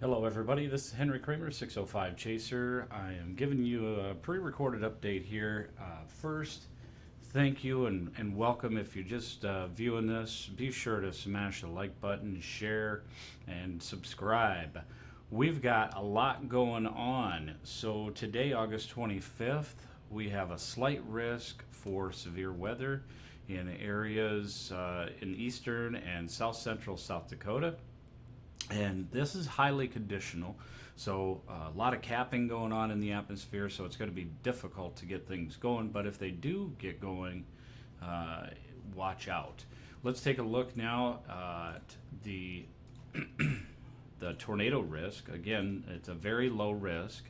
Hello, everybody. This is Henry Kramer, 605 Chaser. I am giving you a pre-recorded update here. First, thank you and welcome. If you're just viewing this, be sure to smash the like button, share, and subscribe. We've got a lot going on. So today, August 25th, we have a slight risk for severe weather in areas in eastern and south central South Dakota. And this is highly conditional, so a lot of capping going on in the atmosphere, so it's going to be difficult to get things going. But if they do get going, watch out. Let's take a look now at the the tornado risk. Again, it's a very low risk,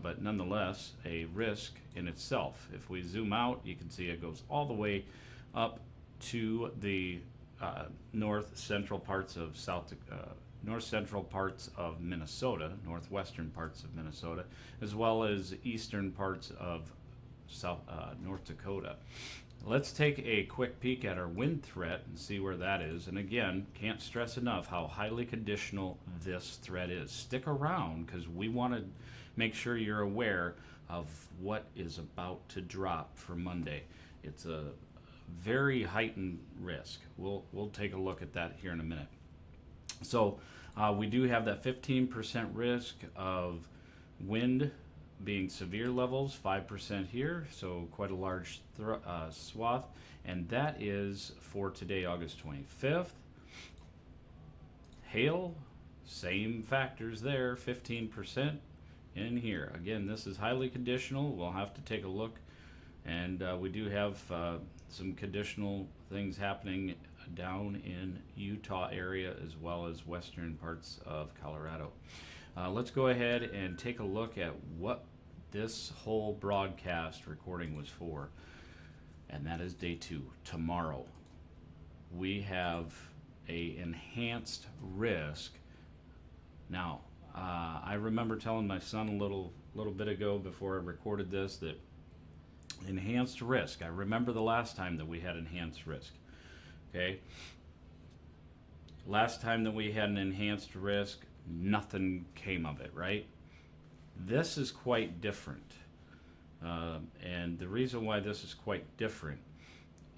but nonetheless a risk in itself. If we zoom out, you can see it goes all the way up to the north central parts of Minnesota, northwestern parts of Minnesota, as well as eastern parts of North Dakota. Let's take a quick peek at our wind threat and see where that is. And again, can't stress enough how highly conditional this threat is. Stick around because we want to make sure you're aware of what is about to drop for Monday. It's a very heightened risk. We'll take a look at that here in a minute. So we do have that 15% risk of wind being severe levels, 5% here, so quite a large swath, and that is for today, August 25th. Hail, same factors there, 15% in here. Again, this is highly conditional. We'll have to take a look, and we do have some conditional things happening down in Utah area as well as western parts of Colorado. Let's go ahead and take a look at what this whole broadcast recording was for, and that is day 2. Tomorrow we have a enhanced risk. Now I remember telling my son a little bit ago before I recorded this that enhanced risk, I remember the last time that we had enhanced risk. Okay. Last time that we had an enhanced risk, nothing came of it, right? This is quite different. And the reason why this is quite different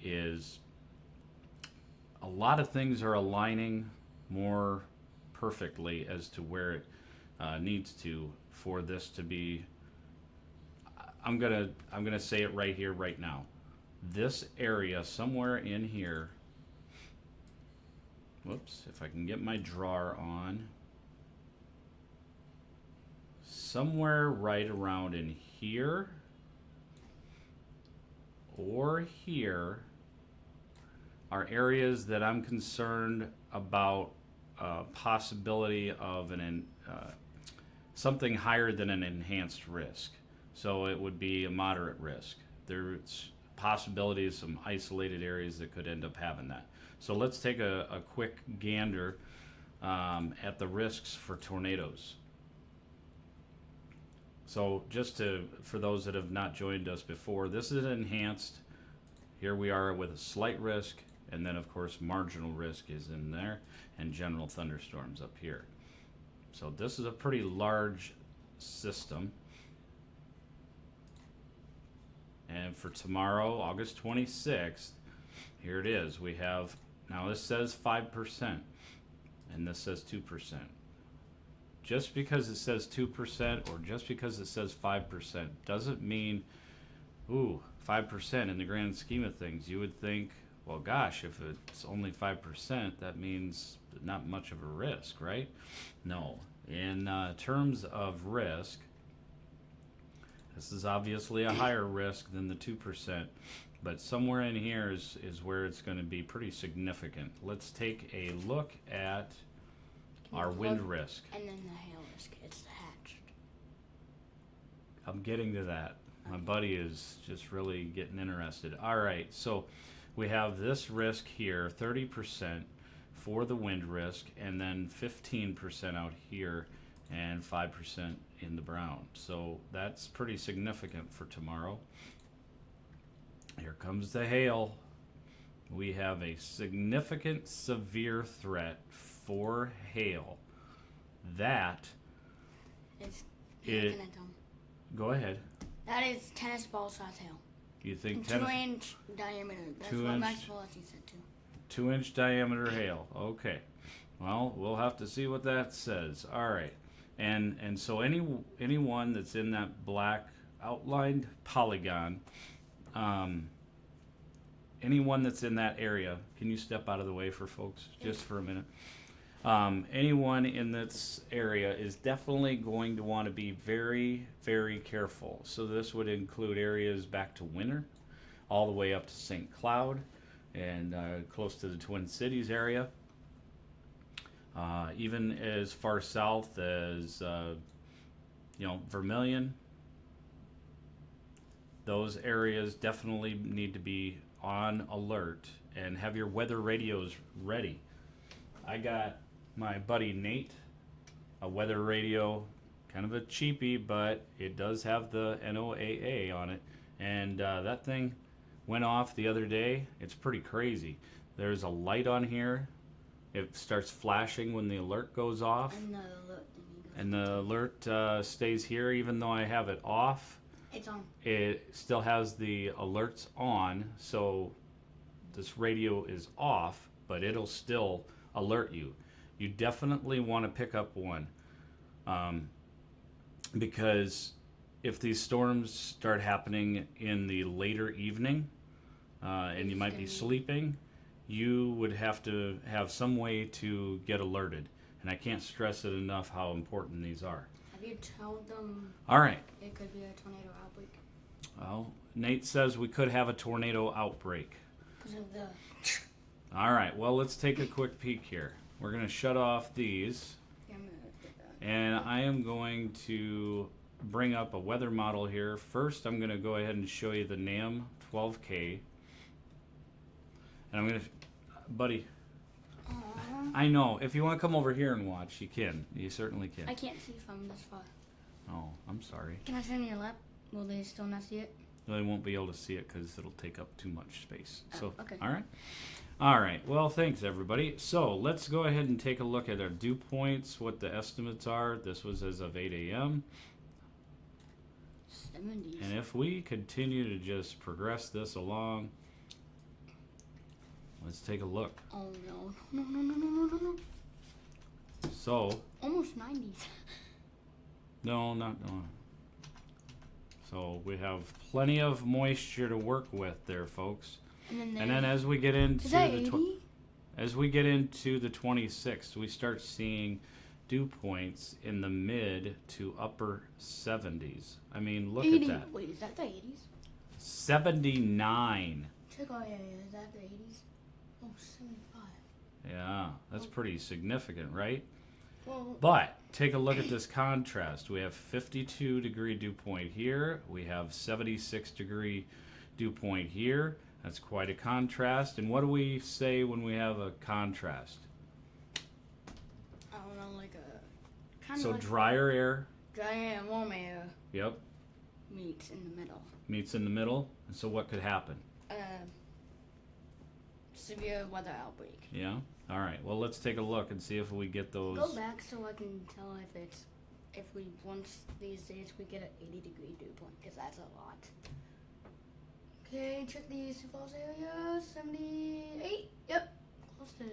is a lot of things are aligning more perfectly as to where it needs to for this to be. I'm gonna say it right here, right now. This area somewhere in here. Whoops, if I can get my drawer on. Somewhere right around in here or here are areas that I'm concerned about possibility of something higher than an enhanced risk. So it would be a moderate risk. There's possibilities, some isolated areas that could end up having that. So let's take a quick gander at the risks for tornadoes. So just for those that have not joined us before, this is enhanced. Here we are with a slight risk, and then of course marginal risk is in there, and general thunderstorms up here. So this is a pretty large system. And for tomorrow, August 26th, here it is. We have, now this says 5%, and this says 2%. Just because it says 2% or just because it says 5% doesn't mean, 5% in the grand scheme of things. You would think, well, gosh, if it's only 5%, that means not much of a risk, right? No. In terms of risk, this is obviously a higher risk than the 2%, but somewhere in here is where it's going to be pretty significant. Let's take a look at our wind risk. And then the hail risk, it's hatched. I'm getting to that. My buddy is just really getting interested. All right, so we have this risk here, 30% for the wind risk, and then 15% out here, and 5% in the brown. So that's pretty significant for tomorrow. Here comes the hail. We have a significant severe threat for hail. that It's It- looking at them. go ahead. That is tennis ball size hail. You think And 10 2-inch diameter. That's 2 what inch. Max Velocity said too. 2-inch diameter hail. Okay. Well, we'll have to see what that says. All right. And so anyone that's in that black outlined polygon, anyone that's in that area, can you step out of the way for folks just for a minute? Anyone in this area is definitely going to want to be very, very careful. So this would include areas back to Winter, all the way up to St. Cloud, and close to the Twin Cities area. Even as far south as Vermilion. Those areas definitely need to be on alert and have your weather radios ready. I got my buddy Nate a weather radio, kind of a cheapie, but it does have the NOAA on it, and that thing went off the other day. It's pretty crazy. There's a light on here. It starts flashing when the alert goes off, and the alert stays here even though I have it off. It's on. It still has the alerts on, so this radio is off, but it'll still alert you. You definitely want to pick up one, because if these storms start happening in the later evening, and you might be sleeping, you would have to have some way to get alerted. And I can't stress it enough how important these are. Have you told them All right. it could be a tornado outbreak? Well, Nate says we could have a tornado outbreak. Because of the... All right. Well, let's take a quick peek here. We're going to shut off these. Yeah, I'm gonna get that. And I am going to bring up a weather model here. First, I'm going to go ahead and show you the NAM 12K. And I'm going to... Buddy, Aww. I know. If you want to come over here and watch, you can. You certainly can. I can't see from this far. Oh, I'm sorry. Can I stand in your lap? Will they still not see it? They won't be able to see it because it'll take up too much space. So, okay. All right. All right. Well, thanks, everybody. So let's go ahead and take a look at our dew points, what the estimates are. This was as of 8 a.m. 70s. And if we continue to just progress this along, let's take a look. Oh, no. No. So, Almost 90s. no. So we have plenty of moisture to work with there, folks. And And then as we get into is that the 80? as we get into the 26th, we start seeing dew points in the mid to upper 70s. I mean, look 80. at that. Wait, is that the 80s? 79. Check out, yeah, is that the 80s? Oh, 75. Yeah, that's pretty significant, right? Well, But take a look at this contrast. We have 52 degree dew point here. We have 76 degree dew point here. That's quite a contrast. And what do we say when we have a contrast? I don't know, like a... Kind So of like drier air, dry air and warm air yep, meets in the middle. meets in the middle. And so what could happen? Severe weather outbreak. Yeah? All right. Well, let's take a look and see if we get those. Go back so I can tell if we once these days we get an 80 degree dew point, because that's a lot. Okay, check the Sioux Falls area. 78. Yep, close to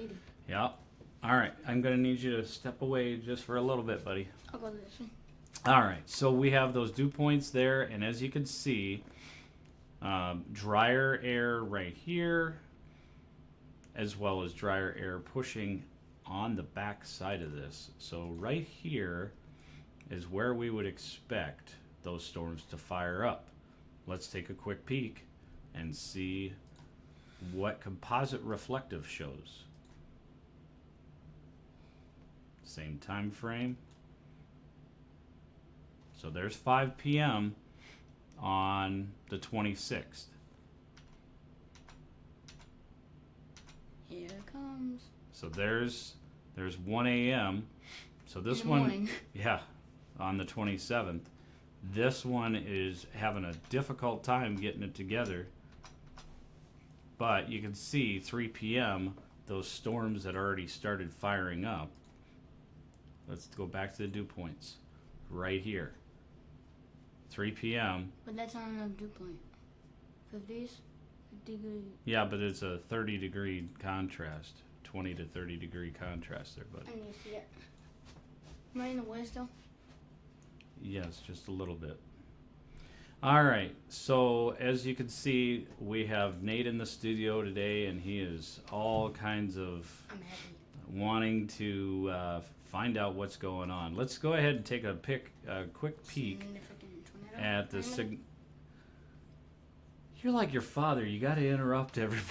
80. Yeah. All right. I'm going to need you to step away just for a little bit, buddy. I'll go this way. All right. So we have those dew points there, and as you can see, drier air right here, as well as drier air pushing on the back side of this. So right here is where we would expect those storms to fire up. Let's take a quick peek and see what composite reflective shows. Same time frame. So there's 5 p.m. on the 26th. Here it comes. So there's 1 a.m. So this In the one, morning. yeah, on the 27th. This one is having a difficult time getting it together. But you can see 3 p.m. those storms that already started firing up. Let's go back to the dew points. Right here. 3 p.m. But that's not enough dew point. 50s? 50 degree. Yeah, but it's a 30 degree contrast. 20 to 30 degree contrast there, buddy. I need to see it. Am I in the way still? Yes, just a little bit. All right, so as you can see, we have Nate in the studio today, and he is all kinds of I'm happy. wanting to find out what's going on. Let's go ahead and take a quick peek Significant tornado. at the You're like your father. You got to interrupt everybody.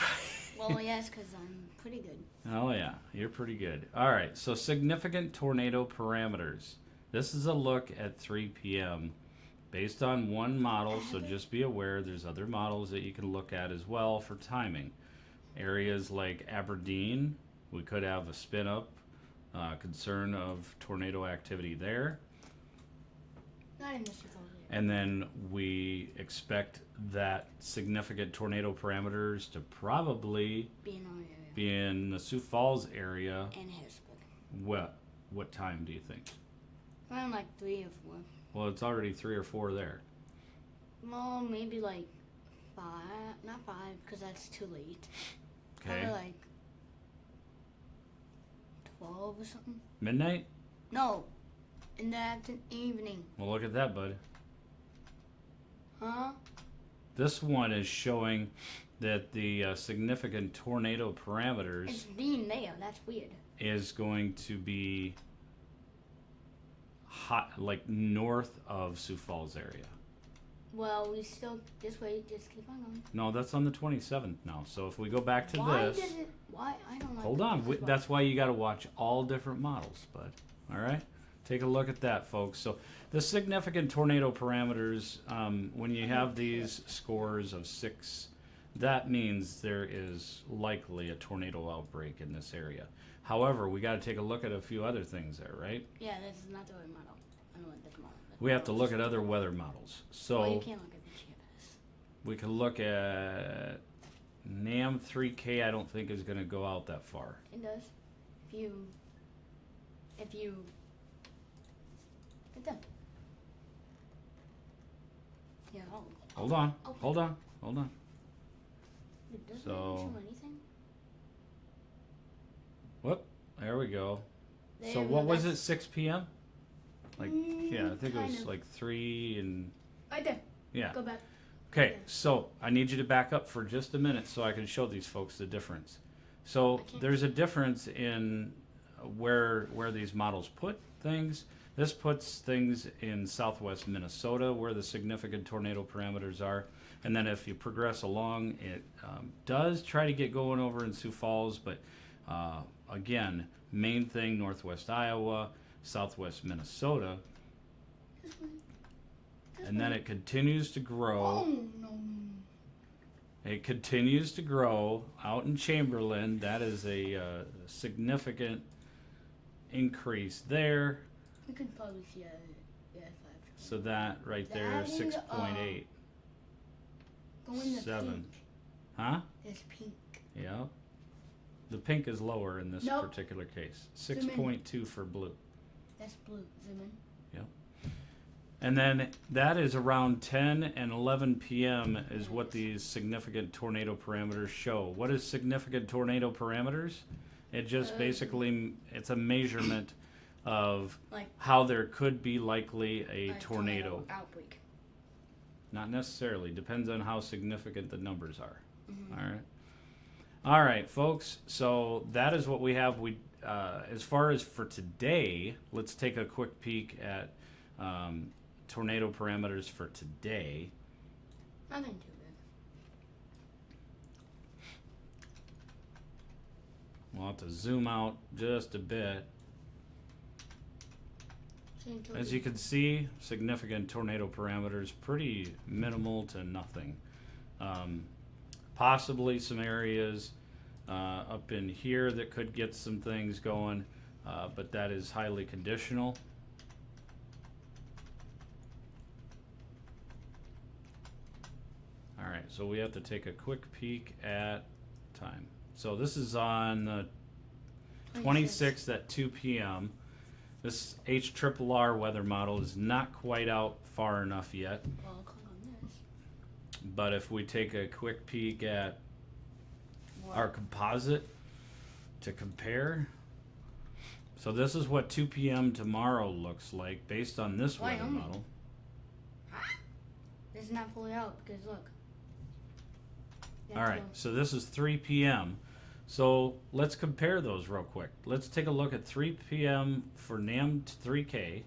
Well, yes, because I'm pretty good. Oh yeah, you're pretty good. All right, so significant tornado parameters. This is a look at 3 p.m. based on one model, so just be aware there's other models that you can look at as well for timing. Areas like Aberdeen, we could have a spin up, concern of tornado activity there. Not in the Sioux Falls area. And then we expect that significant tornado parameters to probably Be in our area. be in the Sioux Falls area. And Harrisburg. What time do you think? Around like 3 or 4. Well, it's already 3 or 4 there. Well, maybe like 5. Not 5, because that's too late. Okay. Probably like 12 or something. Midnight? No. In the evening. Well, look at that, bud. Huh? This one is showing that the significant tornado parameters It's being there. That's weird. is going to be hot, like north of Sioux Falls area. Well, we still just wait. Just keep on going. No, that's on the 27th now. So if we go back to Why this, does it? Why I don't like. hold on. That's why you got to watch all different models, bud. All right, take a look at that, folks. So the significant tornado parameters, when you have these scores of 6, that means there is likely a tornado outbreak in this area. However, we got to take a look at a few other things there, right? Yeah, this is not the right model. I don't like this model. This We have to model look is at other stupid. weather models. Well, you So can't look at the GFS. we can look at NAM 3K. I don't think is going to go out that far. It does. If you. Get them. Yeah. Hold on, Oh. hold on, hold on. It doesn't So- show anything. Whoop, there we go. There, So no, what was it, that's- 6 p.m.? Like, yeah, I think it kind was of. like 3 and, Right there. yeah. Go back. Okay, Yeah. so I need you to back up for just a minute so I can show these folks the difference. So I can't- there's a difference in where these models put things. This puts things in southwest Minnesota where the significant tornado parameters are. And then if you progress along, it does try to get going over in Sioux Falls, but again, main thing, northwest Iowa, southwest Minnesota, This way. This and then way. it continues to grow. Oh no. It continues to grow out in Chamberlain. That is a significant increase there. We could probably see a 5. So that right there, That is, 6.8. Go in the 7. pink. Huh? There's pink. Yeah. The pink is lower in this Nope. particular case. Zoom in. 6.2 for blue. That's blue. Zoom in. And then that is around 10 and 11 p.m. is what these significant tornado parameters show. What is significant tornado parameters? It just basically, it's a measurement of Like how there could be likely a a tornado. outbreak. Not necessarily. Depends on how significant the numbers are. Mhm. All right. All right, folks. So that is what we have. As far as for today, let's take a quick peek at tornado parameters for today. Nothing too bad. We'll have to zoom out just a bit. Same to As you can see, significant tornado parameters, pretty minimal to nothing. Possibly some areas up in here that could get some things going, but that is highly conditional. All right, so we have to take a quick peek at time. So this is on the 26th at 2 p.m. This HRRR weather model is not quite out far enough yet. Well, I'll click on this. But if we take a quick peek at What? our composite to compare, so this is what 2 p.m. tomorrow looks like based on this weather Wyoming. model. This is not fully out because look. You All have to right, go- so this is 3 p.m. So let's compare those real quick. Let's take a look at 3 p.m. for NAM 3K.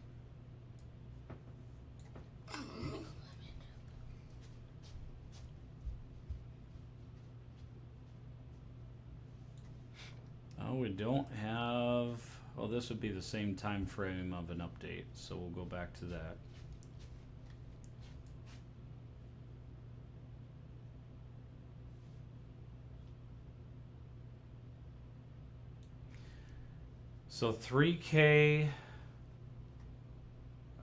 Oh, we don't have. Well, this would be the same time frame of an update, so we'll go back to that. So 3K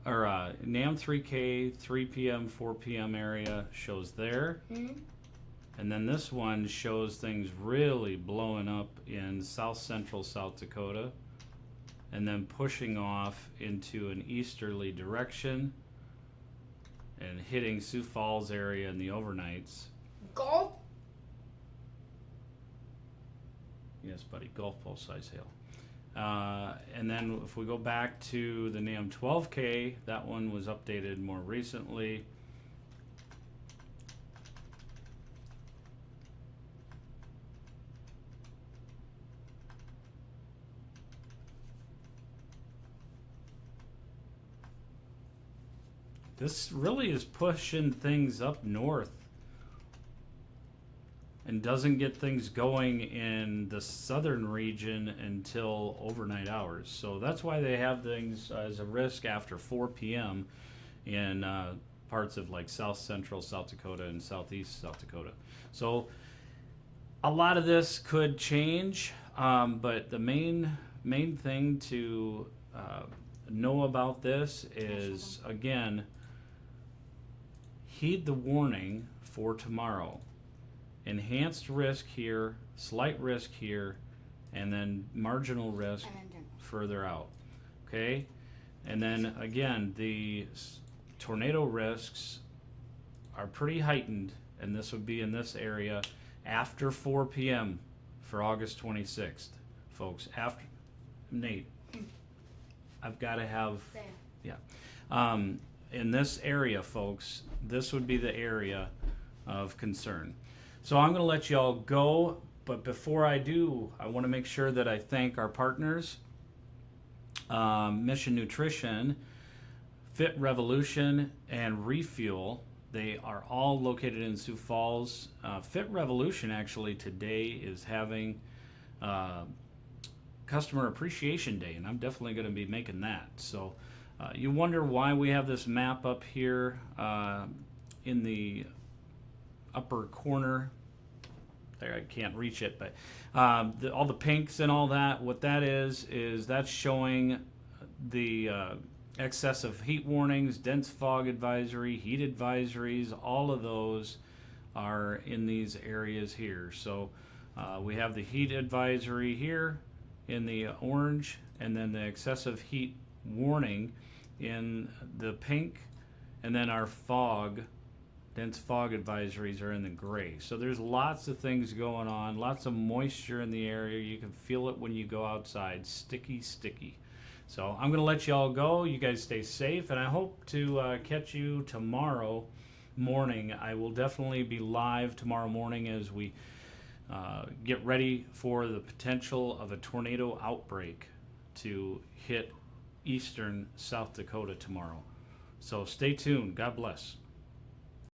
or NAM 3K 3 p.m. 4 p.m. area shows there. Mhm. And then this one shows things really blowing up in south central South Dakota and then pushing off into an easterly direction and hitting Sioux Falls area in the overnights. Golf. Yes, buddy, golf ball size hail. And then if we go back to the NAM 12K, that one was updated more recently. This really is pushing things up north and doesn't get things going in the southern region until overnight hours. So that's why they have things as a risk after 4 p.m. in parts of like south central South Dakota and southeast South Dakota. So a lot of this could change, but the main thing to know about this is, again, heed the warning for tomorrow. Enhanced risk here, slight risk here, and then marginal risk And then general. further out. Okay? And then again, the tornado risks are pretty heightened, and this would be in this area after 4 p.m. for August 26th, folks. After Nate, I've got to have There. in this area, folks, this would be the area of concern. So I'm going to let you all go, but before I do, I want to make sure that I thank our partners, Mission Nutrition, Fit Revolution, and Refuel. They are all located in Sioux Falls. Fit Revolution actually today is having Customer Appreciation Day, and I'm definitely going to be making that. So you wonder why we have this map up here in the upper corner. There, I can't reach it, but all the pinks and all that, what that is that's showing the excess of heat warnings, dense fog advisory, heat advisories. All of those are in these areas here. So we have the heat advisory here in the orange, and then the excessive heat warning in the pink, and then our fog, dense fog advisories are in the gray. So there's lots of things going on, lots of moisture in the area. You can feel it when you go outside, sticky. So I'm gonna let you all go. You guys stay safe, and I hope to catch you tomorrow morning. I will definitely be live tomorrow morning as we get ready for the potential of a tornado outbreak to hit eastern South Dakota tomorrow. So stay tuned. God bless.